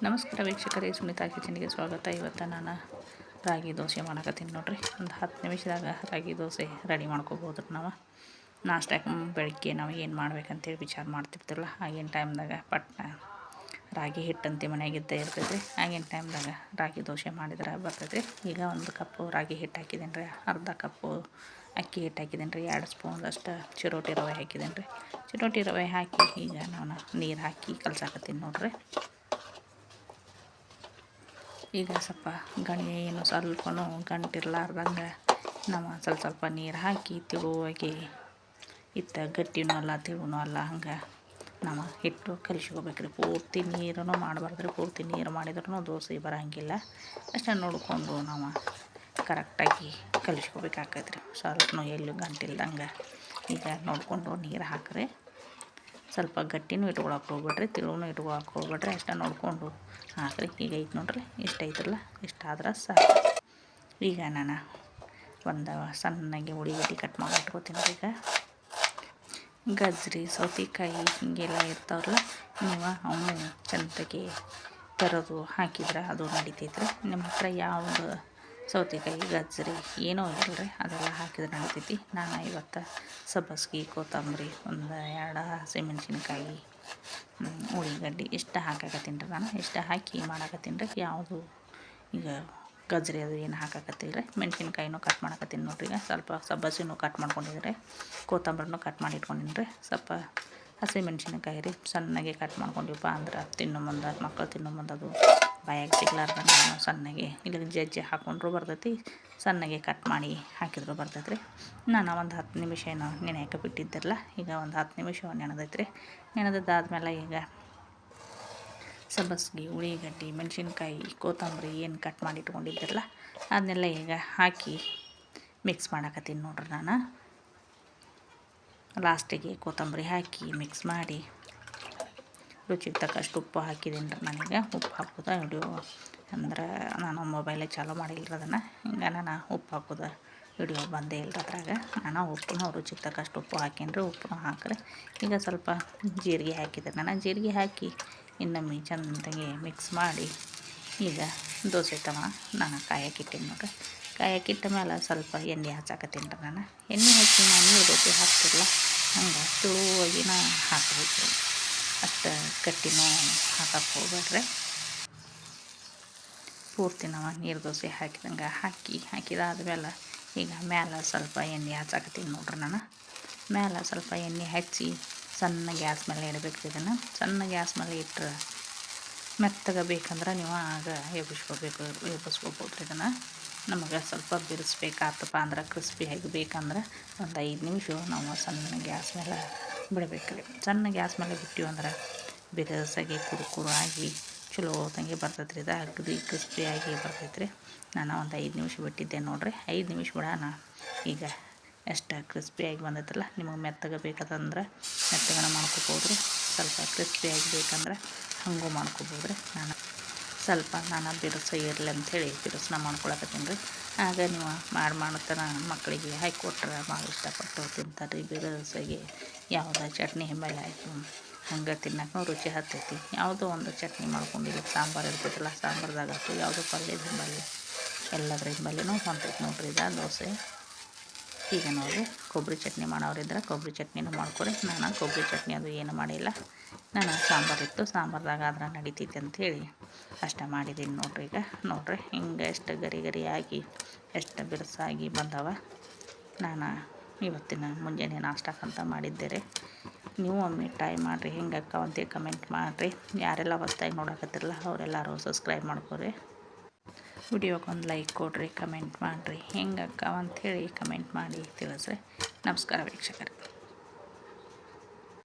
ನಮಸ್ಕಾರ ವೀಕ್ಷಕರೇ, ಸುನೀತಾ ಕಿಚನ್ಗೆ ಸ್ವಾಗತ. ಇವತ್ತು ನಾನು ರಾಗಿ ದೋಸೆ ಮಾಡಕತ್ತೀನಿ ನೋಡ್ರಿ. ಒಂದು 10 ನಿಮಿಷದಾಗ ರಾಗಿ ದೋಸೆ ರೆಡಿ ಮಾಡ್ಕೋಬೋದು. ನಾವು ನಾಷ್ಟಕ್ಕೆ ಬೆಳಗ್ಗೆ ನಾವು ಏನು ಮಾಡ್ಬೇಕಂತೇಳಿ ವಿಚಾರ ಮಾಡ್ತಿರ್ತಿರಲ್ಲ, ಆಗಿನ ಟೈಮ್ದಾಗ ಪಟ್ನ ರಾಗಿ ಹಿಟ್ಟಂತೆ ಮನೆಯಾಗಿದ್ದೇ ಇರ್ತೈತಿ. ಆಗಿನ ಟೈಮ್ದಾಗ ರಾಗಿ ದೋಸೆ ಮಾಡಿದ್ರೆ ಬರ್ತೈತಿ. ಈಗ 1 ಕಪ್ಪು ರಾಗಿ ಹಿಟ್ಟು ಹಾಕಿದ್ದೀನಿ ರೀ, ಅರ್ಧ ಕಪ್ಪು ಅಕ್ಕಿ ಹಿಟ್ಟು ಹಾಕಿದ್ದೀನಿ ರೀ, 2 ಸ್ಪೂನಷ್ಟು ಚಿರೋಟಿ ರವೆ ಹಾಕಿದ್ದೀನಿ ರೀ. ಚಿರೋಟಿ ರವೆ ಹಾಕಿ ಈಗ ನಾನು ನೀರು ಹಾಕಿ ಕಲ್ಸಾಕತ್ತೀನಿ ನೋಡ್ರಿ. ಈಗ ಸ್ವಲ್ಪ ಏನು ಸ್ವಲ್ಪನೂ ಗಂಟಿರ್ಲಾರ್ದಂಗೆ ನಾವು ಸ್ವಲ್ಪ ನೀರು ಹಾಕಿ ತಿಳುವಾಗಿ ಗಟ್ಟಿನೂ ಅಲ್ಲ ತಿಳುನೂ ಅಲ್ಲ ಹಂಗೆ ನಾವು ಹಿಟ್ಟು ಕಲಿಸ್ಕೋಬೇಕ್ರಿ. ಪೂರ್ತಿ ನೀರನ್ನು ಮಾಡಬಾರ್ದ್ರಿ. ಪೂರ್ತಿ ನೀರು ಮಾಡಿದ್ರೂ ದೋಸೆ ಬರೋಂಗಿಲ್ಲ. ಅಷ್ಟೇ ನೋಡಿಕೊಂಡು ನಾವು ಕರೆಕ್ಟಾಗಿ ಕಲಿಸ್ಕೋಬೇಕಾಕೈತ್ರಿ. ಸ್ವಲ್ಪನೂ ಎಲ್ಲೂ ಗಂಟಿಲ್ದಂಗೆ ಈಗ ನೋಡಿಕೊಂಡು ನೀರು ಹಾಕ್ರಿ. ಸ್ವಲ್ಪ ಗಟ್ಟಿನೂ ಇಟ್ಕೊಳಕ್ಕೆ ಹೋಗ್ಬೇಡ್ರಿ, ತಿಳುನೂ ಇಟ್ಕೊಳಕ್ಕೆ ಹೋಗ್ಬೇಡ್ರಿ. ಅಷ್ಟೇ ನೋಡಿಕೊಂಡು ಹಾಕ್ರಿ. ಈಗ ಐತೆ ನೋಡ್ರಿ, ಇಷ್ಟ ಐತ್ರಲ್ಲ, ಇಷ್ಟಾದ್ರೆ ಸಾಕು. ಈಗ ನಾನು ಒಂದು ಸಣ್ಣಗೆ ಉಳ್ಳಿಗಡ್ಡಿ ಕಟ್ ಮಾಡಿ ಇಟ್ಕೊತೀನಿ. ಈಗ ಗಜ್ರಿ, ಸೌತೆಕಾಯಿ ಹೀಗೆಲ್ಲ ಇರ್ತಾವ್ರಲ್ಲ, ನೀವು ಅವನು ಚೆಂದಗೆ ತೆರೆದು ಹಾಕಿದ್ರೆ ಅದು ನಡಿತೈತ್ರಿ. ನಿಮ್ಮ ಹತ್ರ ಯಾವುದು ಸೌತೆಕಾಯಿ, ಗಜ್ರಿ ಏನೋ ಇರಲ್ರಿ, ಅದೆಲ್ಲ ಹಾಕಿದ್ರೆ ನಡಿತೈತಿ. ನಾನು ಇವತ್ತು ಸಬ್ಬಸ್ಗೆ, ಕೊತ್ತಂಬರಿ, 1-2 ಹಸಿಮೆಣ್ಸಿನ್ಕಾಯಿ, ಉಳ್ಳಿಗಡ್ಡಿ ಇಷ್ಟ ಹಾಕಾಕತ್ತೀನಿ ರೀ. ನಾನು ಇಷ್ಟ ಹಾಕಿ ಮಾಡಾಕತ್ತೀನಿ ರೀ. ಯಾವುದು ಈಗ ಗಜ್ರಿ ಅದು ಏನು ಹಾಕಾಕತ್ತಿಲ್ಲ ರೀ. ಮೆಣ್ಸಿನ್ಕಾಯಿನೂ ಕಟ್ ಮಾಡಾಕತ್ತೀನಿ ನೋಡ್ರಿ. ಈಗ ಸ್ವಲ್ಪ ಸಬ್ಬಸಿನೂ ಕಟ್ ಮಾಡ್ಕೊಂಡಿದ್ರೆ, ಕೊತ್ತಂಬರಿನೂ ಕಟ್ ಮಾಡಿ ಇಟ್ಕೊಂಡಿನಿ ರೀ. ಸ್ವಲ್ಪ ಹಸಿಮೆಣ್ಸಿನ್ಕಾಯಿ ರೀ ಸಣ್ಣಗೆ ಕಟ್ ಮಾಡ್ಕೊಂಡಿವಪ್ಪ ಅಂದ್ರೆ ತಿನ್ನೋ ಮುಂದೆ, ಮಕ್ಕಳು ತಿನ್ನೋ ಮುಂದೆ ಅದು ಬಾಯಾಗಿ ಸಿಗ್ಲಾರ್ದಂಗೆ ನಾನು ಸಣ್ಣಗೆ ಇಲ್ಲಿ ಜಜ್ಜಿ ಹಾಕ್ಕೊಂಡ್ರು ಬರ್ತೈತಿ, ಸಣ್ಣಗೆ ಕಟ್ ಮಾಡಿ ಹಾಕಿದ್ರು ಬರ್ತೈತೆ ರೀ. ನಾನು ಒಂದು 10 ನಿಮಿಷ ಏನೋ ನೆನೆಯಕ್ಕೆ ಬಿಟ್ಟಿದ್ದಿರಲ್ಲ, ಈಗ ಒಂದು 10 ನಿಮಿಷ ನೆನೆದೈತೆ ರೀ. ನೆನೆದಾದ್ಮೇಲೆ ಈಗ ಸಬ್ಬಸ್ಗೆ, ಉಳ್ಳಿಗಡ್ಡಿ, ಮೆಣಸಿನ್ಕಾಯಿ, ಕೊತ್ತಂಬರಿ ಏನು ಕಟ್ ಮಾಡಿ ಇಟ್ಕೊಂಡಿದ್ದಿರಲ್ಲ ಅದನ್ನೆಲ್ಲ ಈಗ ಹಾಕಿ ಮಿಕ್ಸ್ ಮಾಡಾಕತ್ತೀನಿ ನೋಡ್ರಿ. ನಾನು ಲಾಸ್ಟಿಗೆ ಕೊತ್ತಂಬರಿ ಹಾಕಿ ಮಿಕ್ಸ್ ಮಾಡಿ ರುಚಿಗೆ ತಕ್ಕಷ್ಟು ಉಪ್ಪು ಹಾಕಿದ್ದೀನಿ ರೀ. ನನಗೆ ಉಪ್ಪು ಹಾಕೋದು ವಿಡಿಯೋ ಅಂದ್ರೆ ನಾನು ಮೊಬೈಲೇ ಚಾಲೂ ಮಾಡಿಲ್ಲ ಅದನ್ನು. ಹಿಂಗೆ ನಾನು ಉಪ್ಪು ಹಾಕೋದು ವಿಡಿಯೋ ಬಂದೇ ಇಲ್ಲ ಅದ್ರಾಗ. ನಾನು ಉಪ್ಪು ರುಚಿಗೆ ತಕ್ಕಷ್ಟು ಉಪ್ಪು ಹಾಕೀನಿ ರೀ. ಉಪ್ಪು ಹಾಕ್ರಿ. ಈಗ ಸ್ವಲ್ಪ ಜೀರಿಗೆ ಹಾಕಿದೆ. ನಾನು ಜೀರಿಗೆ ಹಾಕಿ ಇನ್ನೊಮ್ಮೆ ಚೆಂದಾಗಿ ಮಿಕ್ಸ್ ಮಾಡಿ ಈಗ ದೋಸೆ ತವ ನಾನು ಕಾಯಕ್ಕಿಟ್ಟೀನಿ ನೋಡ್ರಿ. ಕಾಯಕ್ಕಿಟ್ಟ ಮೇಲೆ ಸ್ವಲ್ಪ ಎಣ್ಣೆ ಹಚ್ಚಾಕತ್ತೀನಿ ರೀ. ನಾನು ಎಣ್ಣೆ ಹಚ್ಚಿ ನಾನು ನೀರು ದೋಸೆ ಹಾಕ್ತಿರಲ್ಲ ಹಂಗೆ ತುಳುವಾಗಿನ ಹಾಕಬೇಕು. ಅಷ್ಟು ಗಟ್ಟಿನೂ ಹಾಕಕ್ಕೆ ಹೋಗ್ಬೇಡ್ರಿ. ಪೂರ್ತಿ ನಾವು ನೀರು ದೋಸೆ ಹಾಕಿದಂಗೆ ಹಾಕಿದಾದ್ಮೇಲೆ ಈಗ ಮ್ಯಾಲೆ ಸ್ವಲ್ಪ ಎಣ್ಣೆ ಹಚ್ಚಾಕತ್ತೀನಿ ನೋಡ್ರಿ. ನಾನು ಮ್ಯಾಲೆ ಸ್ವಲ್ಪ ಎಣ್ಣೆ ಹಚ್ಚಿ ಸಣ್ಣ ಗ್ಯಾಸ್ ಮೇಲೆ ಇಡಬೇಕು. ಇದನ್ನು ಸಣ್ಣ ಗ್ಯಾಸ್ ಮೇಲೆ ಇಟ್ಟರೆ ಮೆತ್ತಗೆ ಬೇಕಂದ್ರೆ ನೀವು ಆಗ ಎಬ್ಬಿಸ್ಕೋಬೋದು ರೀ. ಇದನ್ನು ನಮಗೆ ಸ್ವಲ್ಪ ಬಿಡಿಸ್ಬೇಕಾತಪ್ಪ ಅಂದ್ರೆ ಕ್ರಿಸ್ಪಿಯಾಗಿ ಬೇಕಂದ್ರೆ ಒಂದು 5 ನಿಮಿಷ ನಾವು ಸಣ್ಣ ಗ್ಯಾಸ್ ಮೇಲೆ ಬಿಡಬೇಕು ರೀ. ಸಣ್ಣ ಗ್ಯಾಸ್ ಮೇಲೆ ಬಿಟ್ಟಿವಿ ಅಂದ್ರೆ ಬಿರುಸಾಗಿ ಕುರುಕುರು ಆಗಿ ಚಲೋ ತಂಗಿ ಬರ್ತೈತೆ ರೀ. ಇದು ಅಗದಿ ಕ್ರಿಸ್ಪಿಯಾಗಿ ಬರ್ತೈತೆ ರೀ. ನಾನು ಒಂದು 5 ನಿಮಿಷ ಬಿಟ್ಟಿದ್ದೆ ನೋಡಿರಿ. 5 ನಿಮಿಷ ಬಿಡೋಣ. ಈಗ ಎಷ್ಟು ಕ್ರಿಸ್ಪಿಯಾಗಿ ಬಂದೈತಲ್ಲ. ನಿಮಗೆ ಮೆತ್ತಗೆ ಬೇಕಂದ್ರೆ ಮೆತ್ತಗನ ಮಾಡ್ಕೋಬೋದು ರೀ. ಸ್ವಲ್ಪ ಕ್ರಿಸ್ಪಿಯಾಗಿ ಬೇಕಂದ್ರೆ ಹಂಗೂ ಮಾಡ್ಕೋಬೋದು ರೀ. ನಾನು ಬಿರುಸ ಇರಲಿ ಅಂಥೇಳಿ ಬಿರುಸನ್ನ ಮಾಡ್ಕೊಳಕತ್ತೀನಿ ರೀ. ಆಗ ನೀವು ಮಾಡ್ತಾನ ಮಕ್ಕಳಿಗೆ ಹಾಕಿ ಕೊಟ್ರೆ ಭಾಳ ಇಷ್ಟಪಟ್ಟು ತಿಂತಾರೆ ರೀ. ಬಿರುಸಾಗಿ ಯಾವುದೋ ಚಟ್ನಿ ಹಿಂಬಲ್ಲಿ ಆಯಿತು ಹಂಗೆ ತಿನ್ನೋಕೆ ರುಚಿ ಹತ್ತೈತಿ. ಯಾವುದೋ ಒಂದು ಚಟ್ನಿ ಮಾಡ್ಕೊಂಡಿಲ್ಲ, ಸಾಂಬಾರು ಇರ್ತೈತಲ್ಲ, ಸಾಂಬಾರ್ದಾಗತ್ತು ಯಾವುದೋ ಪಲ್ಯದ ಹಿಂಬಲ್ಲಿ ಎಲ್ಲದ್ರ ಹಿಂಬಲ್ಲಿನೂ ಹೊಂತೈತಿ ನೋಡ್ರಿ ಇದು ದೋಸೆ. ಈಗ ನೋಡಿರಿ, ಕೊಬ್ಬರಿ ಚಟ್ನಿ ಮಾಡೋರಿದ್ರೆ ಕೊಬ್ಬರಿ ಚಟ್ನಿನೂ ಮಾಡ್ಕೊರಿ. ನಾನು ಕೊಬ್ಬರಿ ಚಟ್ನಿ ಅದು ಏನು ಮಾಡಿಲ್ಲ. ನಾನು ಸಾಂಬಾರಿತ್ತು, ಸಾಂಬಾರ್ದಾಗ ಆದ್ರೆ ನಡಿತೈತಿ ಅಂಥೇಳಿ ಅಷ್ಟೇ ಮಾಡಿದ್ದೀನಿ ನೋಡ್ರಿ. ಈಗ ನೋಡಿರಿ ಹಿಂಗೆ ಎಷ್ಟು ಗರಿಯಾಗಿ ಎಷ್ಟು ಬಿರುಸಾಗಿ ಬಂದವ. ನಾನು ಇವತ್ತಿನ ಮುಂಜಾನೆ ನಾಷ್ಟಕ್ಕಂತ ಮಾಡಿದ್ದೆ ರೀ. ನೀವು ಒಮ್ಮೆ ಟ್ರೈ ಮಾಡಿರಿ, ಹೆಂಗೆ ಅಕ್ಕವಂತೆ ಕಮೆಂಟ್ ಮಾಡಿರಿ. ಯಾರೆಲ್ಲ ಹೊಸ್ದಾಗಿ ನೋಡಕತ್ತಿರಲ್ಲ ಅವರೆಲ್ಲರೂ ಸಬ್ಸ್ಕ್ರೈಬ್ ಮಾಡ್ಕೊರಿ. ವಿಡಿಯೋಗೆ ಒಂದು ಲೈಕ್ ಕೊಡಿರಿ, ಕಮೆಂಟ್ ಮಾಡಿರಿ, ಹೆಂಗೆ ಅಕ್ಕವಂಥೇಳಿ ಕಮೆಂಟ್ ಮಾಡಿ ತಿಳಿಸ್ರಿ. ನಮಸ್ಕಾರ ವೀಕ್ಷಕರೇ.